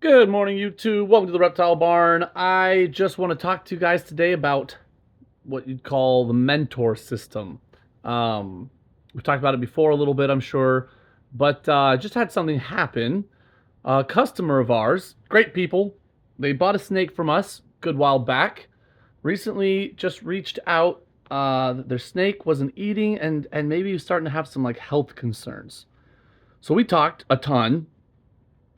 Good morning, YouTube. Welcome to the Reptile Barn. I just want to talk to you guys today about what you'd call the mentor system. We've talked about it before a little bit, I'm sure, but just had something happen. A customer of ours, great people, they bought a snake from us a good while back. Recently, just reached out. Their snake wasn't eating, and maybe he was starting to have some like health concerns. So we talked a ton.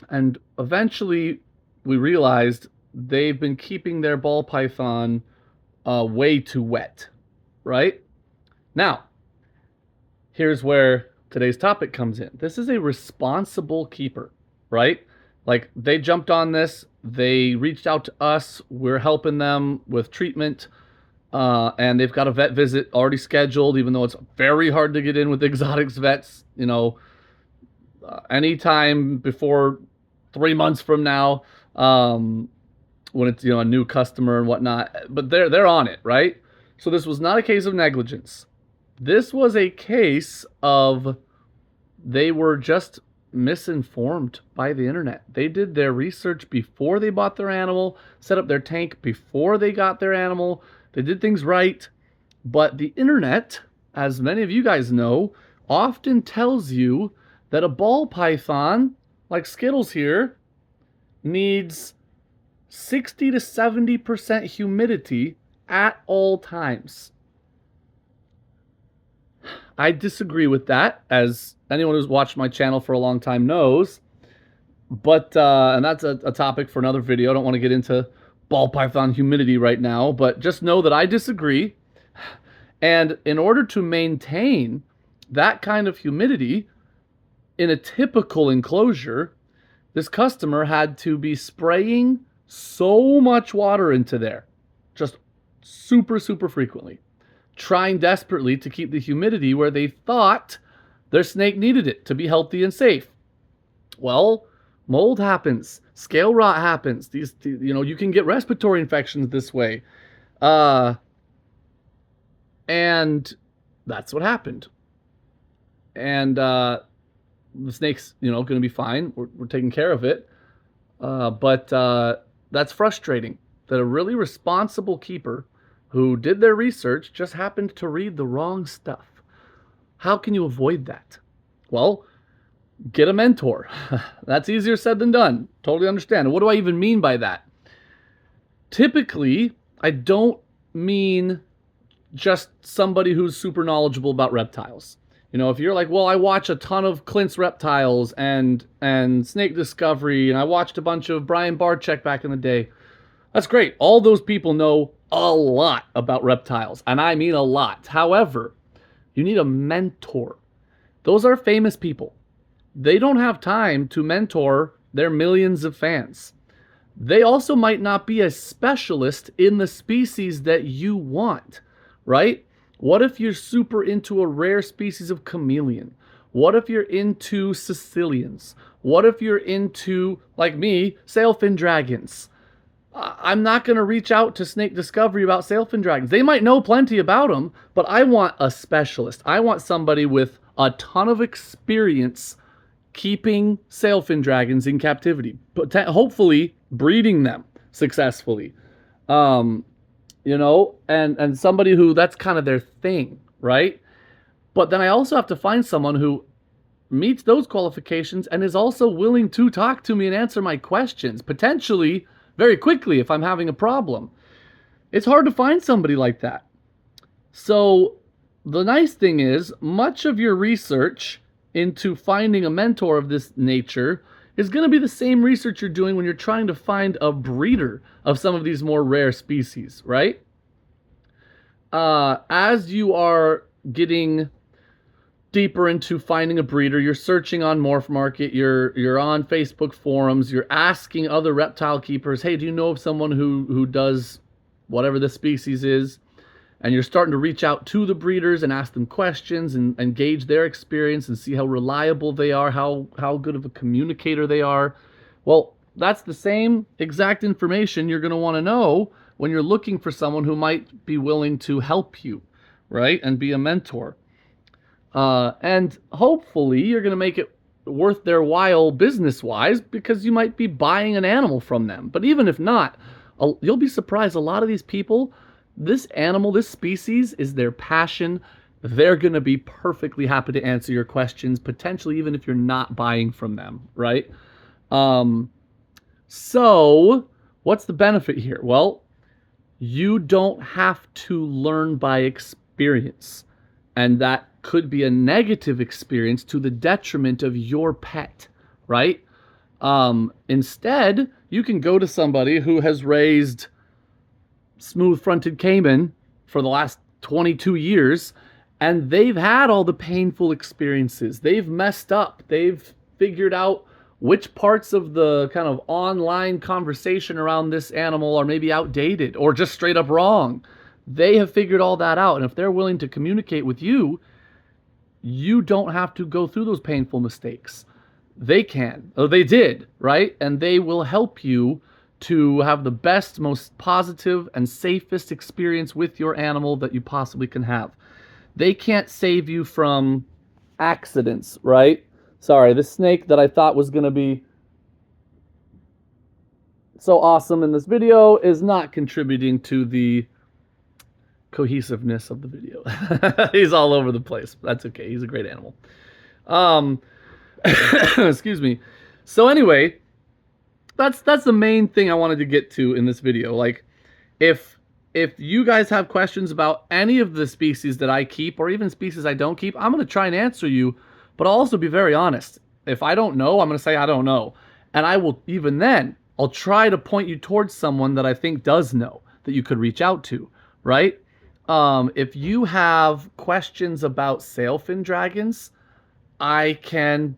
And eventually, we realized they've been keeping their ball python way too wet, right? Now, here's where today's topic comes in. This is a responsible keeper, right? Like, they jumped on this, they reached out to us, we're helping them with treatment, and they've got a vet visit already scheduled, even though it's very hard to get in with exotics vets, anytime before 3 months from now, when it's a new customer and whatnot. But they're on it, right? So this was not a case of negligence. This was a case of they were just misinformed by the internet. They did their research before they bought their animal, set up their tank before they got their animal. They did things right, but the internet, as many of you guys know, often tells you that a ball python, like Skittles here, needs 60 to 70% humidity at all times. I disagree with that, as anyone who's watched my channel for a long time knows. But, and that's a topic for another video. I don't want to get into ball python humidity right now, but just know that I disagree. And in order to maintain that kind of humidity in a typical enclosure, this customer had to be spraying so much water into there, just super, super frequently, trying desperately to keep the humidity where they thought their snake needed it to be healthy and safe. Well, mold happens, scale rot happens. You can get respiratory infections this way. And that's what happened. And the snake's, going to be fine. We're taking care of it. But that's frustrating that a really responsible keeper who did their research just happened to read the wrong stuff. How can you avoid that? Well, get a mentor. That's easier said than done. Totally understand. And what do I even mean by that? Typically, I don't mean just somebody who's super knowledgeable about reptiles. If you're like, well, I watch a ton of Clint's Reptiles and Snake Discovery, and I watched a bunch of Brian Barczyk back in the day. That's great. All those people know a lot about reptiles, and I mean a lot. However, you need a mentor. Those are famous people. They don't have time to mentor their millions of fans. They also might not be a specialist in the species that you want, right? What if you're super into a rare species of chameleon? What if you're into Sicilians? What if you're into, like me, sailfin dragons? I'm not going to reach out to Snake Discovery about sailfin dragons. They might know plenty about them, but I want a specialist. I want somebody with a ton of experience keeping sailfin dragons in captivity, but hopefully breeding them successfully. And somebody who that's kind of their thing, right? But then I also have to find someone who meets those qualifications and is also willing to talk to me and answer my questions, potentially very quickly if I'm having a problem. It's hard to find somebody like that. So the nice thing is, much of your research into finding a mentor of this nature is going to be the same research you're doing when you're trying to find a breeder of some of these more rare species, right? As you are getting deeper into finding a breeder, you're searching on Morph Market, you're on Facebook forums, you're asking other reptile keepers, hey, do you know of someone who does whatever the species is? And you're starting to reach out to the breeders and ask them questions and gauge their experience and see how reliable they are, how good of a communicator they are. Well, that's the same exact information you're going to want to know when you're looking for someone who might be willing to help you, right? And be a mentor. And hopefully you're going to make it worth their while business-wise because you might be buying an animal from them. But even if not, you'll be surprised. A lot of these people, this animal, this species is their passion. They're going to be perfectly happy to answer your questions, potentially even if you're not buying from them, right? So what's the benefit here? Well, you don't have to learn by experience. And that could be a negative experience to the detriment of your pet, right? Instead, you can go to somebody who has raised smooth-fronted caiman for the last 22 years, and they've had all the painful experiences. They've messed up. They've figured out which parts of the kind of online conversation around this animal are maybe outdated or just straight up wrong. They have figured all that out. And if they're willing to communicate with you, you don't have to go through those painful mistakes. They can, or they did, right? And they will help you to have the best, most positive, and safest experience with your animal that you possibly can have. They can't save you from accidents, right? Sorry, this snake that I thought was going to be so awesome in this video is not contributing to the cohesiveness of the video. He's all over the place. That's okay. He's a great animal. Excuse me. So anyway, that's the main thing I wanted to get to in this video. Like, if you guys have questions about any of the species that I keep, or even species I don't keep, I'm going to try and answer you, but I'll also be very honest. If I don't know, I'm going to say I don't know. And I will, even then, I'll try to point you towards someone that I think does know, that you could reach out to, right? If you have questions about sailfin dragons, I can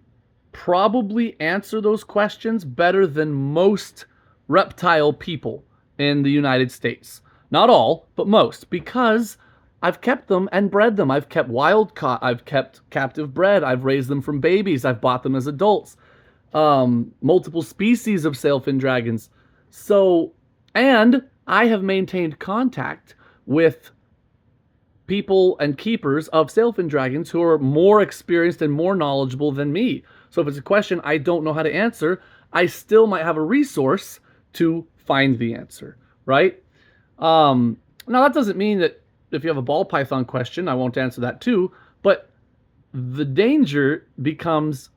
probably answer those questions better than most reptile people in the United States. Not all, but most, because I've kept them and bred them. I've kept wild caught. I've kept captive bred. I've raised them from babies. I've bought them as adults. Multiple species of sailfin dragons. So, and I have maintained contact with people and keepers of sailfin dragons who are more experienced and more knowledgeable than me. So if it's a question I don't know how to answer, I still might have a resource to find the answer, right? Now that doesn't mean that if you have a ball python question, I won't answer that too, but the danger becomes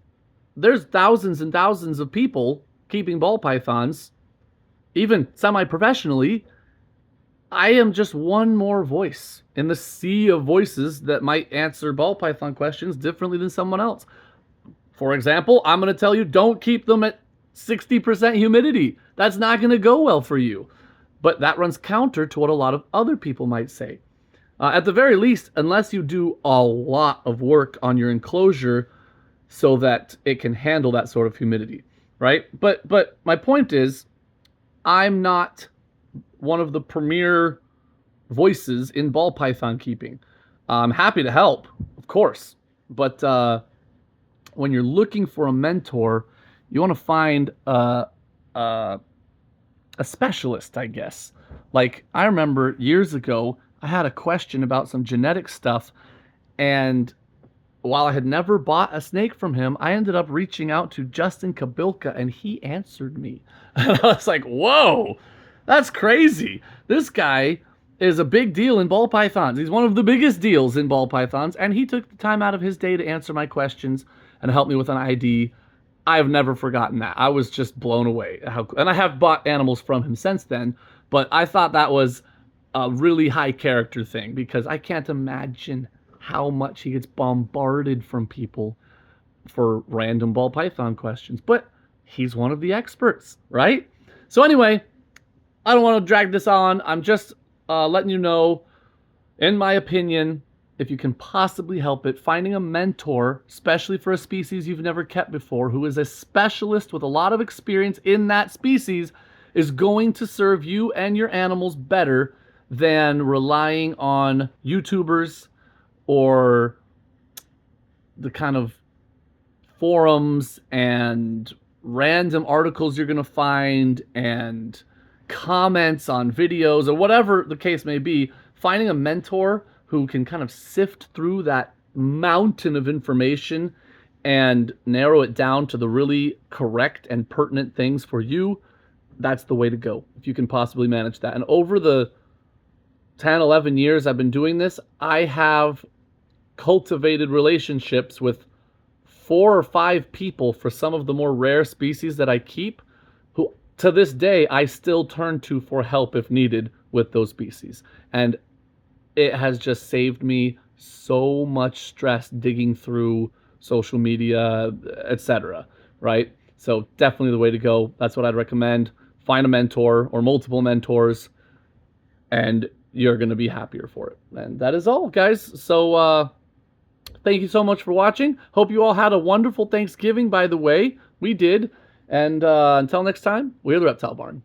there's thousands and thousands of people keeping ball pythons, even semi-professionally. I am just one more voice in the sea of voices that might answer ball python questions differently than someone else. For example, I'm going to tell you don't keep them at 60% humidity. That's not going to go well for you. But that runs counter to what a lot of other people might say. At the very least, unless you do a lot of work on your enclosure so that it can handle that sort of humidity, right? But my point is, I'm not one of the premier voices in ball python keeping. I'm happy to help, of course, but when you're looking for a mentor, you want to find a specialist, I guess. Like, I remember years ago, I had a question about some genetic stuff, and while I had never bought a snake from him, I ended up reaching out to Justin Kabilka, and he answered me. And I was like, whoa, that's crazy. This guy is a big deal in ball pythons. He's one of the biggest deals in ball pythons, and he took the time out of his day to answer my questions and help me with an ID. I've never forgotten that. I was just blown away. And I have bought animals from him since then, but I thought that was a really high character thing, because I can't imagine how much he gets bombarded from people for random ball python questions. But he's one of the experts, right? So anyway, I don't want to drag this on. I'm just letting you know, in my opinion, if you can possibly help it, finding a mentor, especially for a species you've never kept before, who is a specialist with a lot of experience in that species, is going to serve you and your animals better than relying on YouTubers or the kind of forums and random articles you're going to find and comments on videos or whatever the case may be. Finding a mentor who can kind of sift through that mountain of information and narrow it down to the really correct and pertinent things for you, that's the way to go if you can possibly manage that. And over the 10, 11 years I've been doing this, I have cultivated relationships with 4 or 5 people for some of the more rare species that I keep, who to this day I still turn to for help if needed with those species. And it has just saved me so much stress digging through social media, etc. Right? So definitely the way to go. That's what I'd recommend. Find a mentor or multiple mentors, and you're going to be happier for it. And that is all, guys. So thank you so much for watching. Hope you all had a wonderful Thanksgiving, by the way. We did. And until next time, we're the Reptile Barn.